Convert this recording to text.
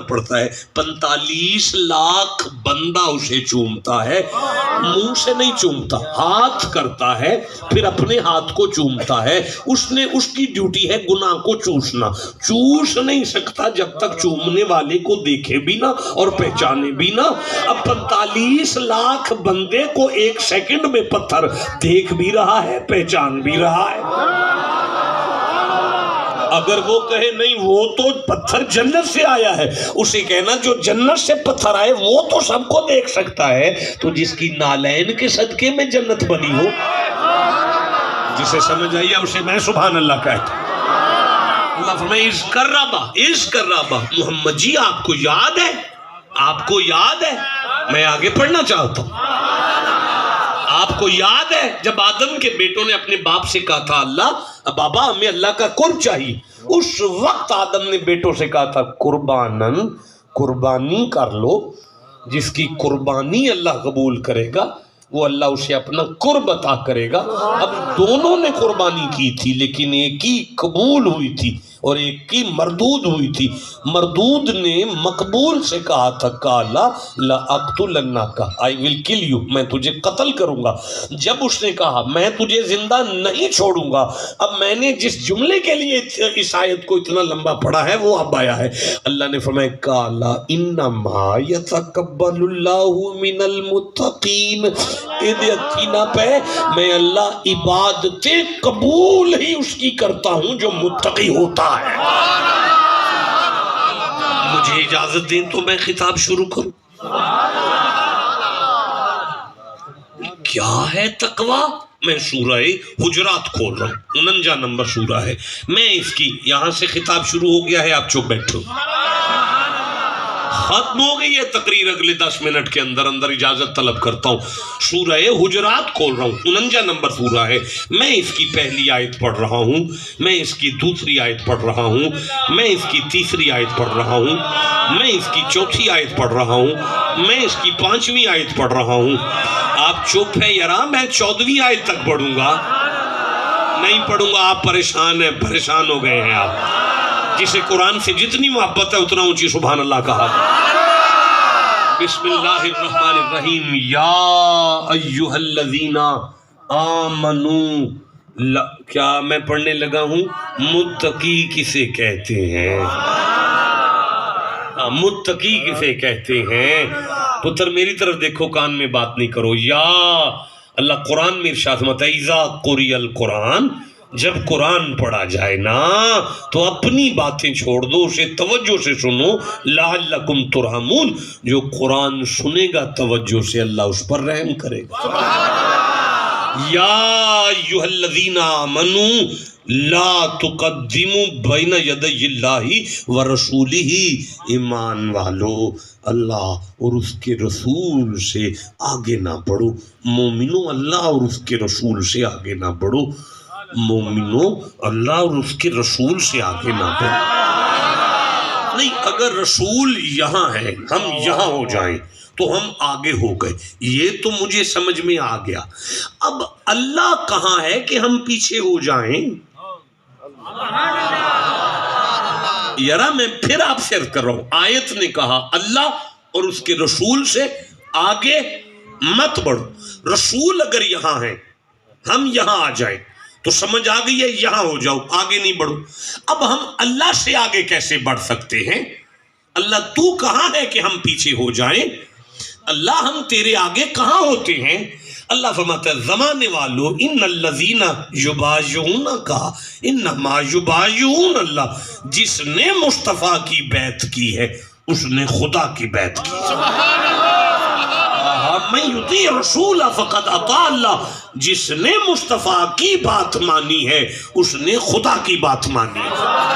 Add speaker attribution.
Speaker 1: پڑتا ہے 45 لاکھ بندہ اسے چومتا ہے، منہ سے نہیں چومتا، ہاتھ کرتا ہے، پھر اپنے ہاتھ کو چومتا ہے۔ اس کی ڈیوٹی ہے گناہ کو چوسنا، چوس نہیں سکتا جب تک چومنے والے کو دیکھے بھی نہ اور پہچانے بھی نہ۔ اب 45 لاکھ بندے کو ایک سیکنڈ میں پتھر دیکھ بھی رہا ہے، پہچان بھی رہا ہے۔ اگر وہ کہے نہیں وہ تو پتھر جنت سے آیا ہے، اسے کہنا جو جنت سے پتھر آئے وہ تو سب کو دیکھ سکتا ہے، تو جس کی نالین کے صدقے میں جنت بنی ہو، جسے سمجھ آئی اسے میں سبحان اللہ کہتا ہوں۔ اللہ فرمائے اس کرابا محمد جی آپ کو یاد ہے، آپ کو یاد ہے، میں آگے پڑھنا چاہتا ہوں۔ آپ کو یاد ہے جب آدم کے بیٹوں نے اپنے باپ سے کہا تھا اللہ بابا ہمیں اللہ کا قرب چاہیے، اس وقت آدم نے بیٹوں سے کہا تھا قربانی کر لو، جس کی قربانی اللہ قبول کرے گا وہ اللہ اسے اپنا قرب عطا کرے گا۔ اب دونوں نے قربانی کی تھی لیکن ایک ہی قبول ہوئی تھی اور ایک کی مردود ہوئی تھی۔ مردود نے مقبول سے کہا تھا کالا لا اقتلنک I will kill you، میں تجھے قتل کروں گا۔ جب اس نے کہا میں تجھے زندہ نہیں چھوڑوں گا، اب میں نے جس جملے کے لیے اس آیت کو اتنا لمبا پڑھا ہے وہ اب آیا ہے۔ اللہ نے فرمایا کالا انما یتقبل اللہ من المتقین، یقینا پہ میں اللہ عبادتیں قبول ہی اس کی کرتا ہوں جو متقی ہوتا ہے۔ مجھے اجازت دیں تو میں خطاب شروع کروں۔ کیا ہے تقوی؟ میں سورہ حجرات کھول رہا ہوں، 49 نمبر سورہ ہے، میں اس کی یہاں سے خطاب شروع ہو گیا ہے، آپ چپ بیٹھو۔ ختم ہو گئی ہے تقریر، اگلے 10 منٹ کے اندر اجازت طلب کرتا ہوں۔ سورہ حجرات کھول رہا ہوں، 49 نمبر سورہ ہے، میں اس کی پہلی آیت پڑھ رہا ہوں، میں اس کی دوسری آیت پڑھ رہا ہوں، میں اس کی تیسری آیت پڑھ رہا ہوں، میں اس کی چوتھی آیت پڑھ رہا ہوں، میں اس کی 5ویں آیت پڑھ رہا ہوں۔ آپ چپ ہیں یارا، میں 14ویں آیت تک پڑھوں گا، نہیں پڑھوں گا، آپ پریشان ہو گئے ہیں آپ۔ جسے قرآن سے جتنی محبت ہے اتنا اونچی سبحان اللہ کہا۔ بسم اللہ الرحمن الرحیم، یا ایہا الذین آمنوا، کیا میں پڑھنے لگا ہوں؟ متقی کسے کہتے ہیں؟ متقی کسے کہتے ہیں؟ پتر میری طرف دیکھو، کان میں بات نہیں کرو۔ یا اللہ قرآن میں ارشاد فرماتا ہے اذا قرئ القرآن، جب قرآن پڑھا جائے نا تو اپنی باتیں چھوڑ دو، اسے توجہ سے سنو، لعلکم ترحمون، جو قرآن سنے گا توجہ سے اللہ اس پر رحم کرے گا۔ یا ایھا الذین آمنوا لا تقدموا بین یدی اللہ ورسولہ، ایمان والو اللہ اور اس کے رسول سے آگے نہ بڑھو۔ مومنو اللہ اور اس کے رسول سے آگے نہ بڑھو، مومنو اللہ اور اس کے رسول سے آگے نہ بڑھو۔ نہیں، اگر رسول یہاں ہے ہم یہاں ہو جائیں تو ہم آگے ہو گئے، یہ تو مجھے سمجھ میں آ گیا۔ اب اللہ کہاں ہے کہ ہم پیچھے ہو جائیں؟ یارا میں پھر آپ سے عرض کر رہا ہوں، آیت نے کہا اللہ اور اس کے رسول سے آگے مت بڑھو۔ رسول اگر یہاں ہیں ہم یہاں آ جائیں تو سمجھ آ گئی ہے یہاں ہو جاؤ، آگے نہیں بڑھو۔ اب ہم اللہ سے آگے کیسے بڑھ سکتے ہیں؟ اللہ تو کہاں ہے کہ ہم پیچھے ہو جائیں؟ اللہ ہم تیرے آگے کہاں ہوتے ہیں؟ اللہ فرماتا ہے زمانے والو ان الذین یبایعونک انما یبایعون اللہ، جس نے مصطفیٰ کی بیعت کی ہے اس نے خدا کی بیعت کی۔ من یطیع رسول فقد اطاع اللہ، جس نے مصطفیٰ کی بات مانی ہے اس نے خدا کی بات مانی ہے۔